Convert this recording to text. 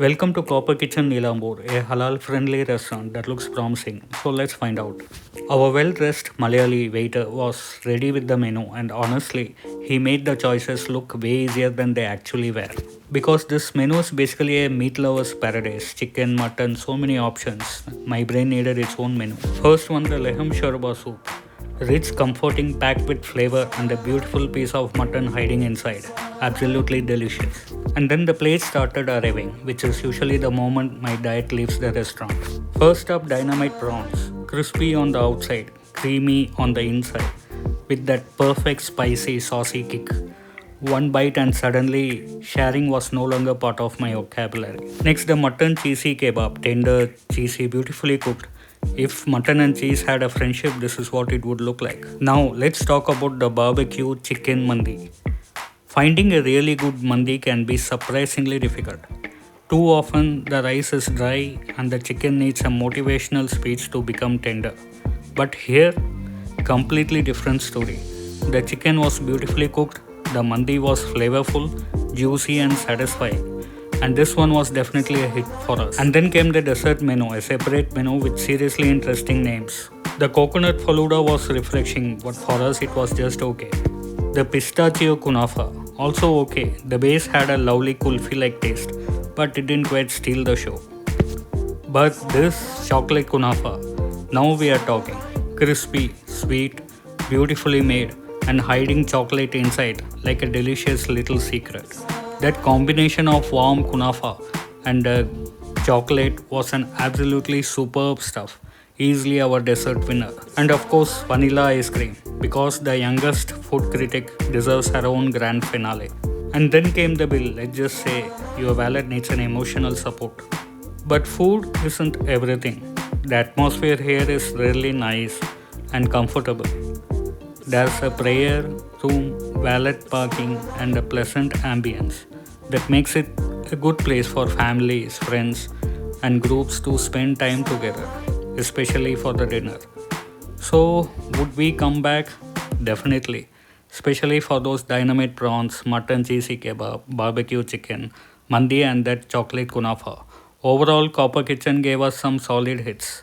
Welcome to Copper Kitchen Neelambur, a halal-friendly restaurant that looks promising. So let's find out. Our well-dressed Malayali waiter was ready with the menu, and honestly, he made the choices look way easier than they actually were. Because this menu is basically a meat lover's paradise: chicken, mutton, so many options. My brain needed its own menu. First one, the lehem shorba soup. Rich, comforting, packed with flavor, and a beautiful piece of mutton hiding inside. Absolutely delicious. And then the plates started arriving, which is usually the moment my diet leaves the restaurant. First up, Dynamite Prawns. Crispy on the outside, creamy on the inside, with that perfect spicy, saucy kick. One bite and suddenly sharing was no longer part of my vocabulary. Next, the mutton cheesy kebab, tender, cheesy, beautifully cooked. If mutton and cheese had a friendship, this is what it would look like. Now, let's talk about the BBQ Chicken Mandi. Finding a really good mandi can be surprisingly difficult. Too often, the rice is dry and the chicken needs a motivational speech to become tender. But here, completely different story. The chicken was beautifully cooked, the mandi was flavorful, juicy, and satisfying. And this one was definitely a hit for us. And then came the dessert menu, a separate menu with seriously interesting names. The coconut faluda was refreshing, but for us it was just okay. The pistachio kunafa, also okay. The base had a lovely kulfi-like taste, but it didn't quite steal the show. But this chocolate kunafa, now we are talking. Crispy, sweet, beautifully made, and hiding chocolate inside like a delicious little secret. That combination of warm kunafa and chocolate was an absolutely superb stuff. Easily our dessert winner. And of course, vanilla ice cream, because the youngest food critic deserves her own grand finale. And then came the bill. Let's just say your valet needs an emotional support. But food isn't everything. The atmosphere here is really nice and comfortable. There's a prayer room, valet parking, and a pleasant ambience that makes it a good place for families, friends, and groups to spend time together, especially for the dinner. So, would we come back? Definitely, especially for those dynamite prawns, mutton cheesy kebab, barbecue chicken, mandi, and that chocolate kunafa. Overall, Copper Kitchen gave us some solid hits.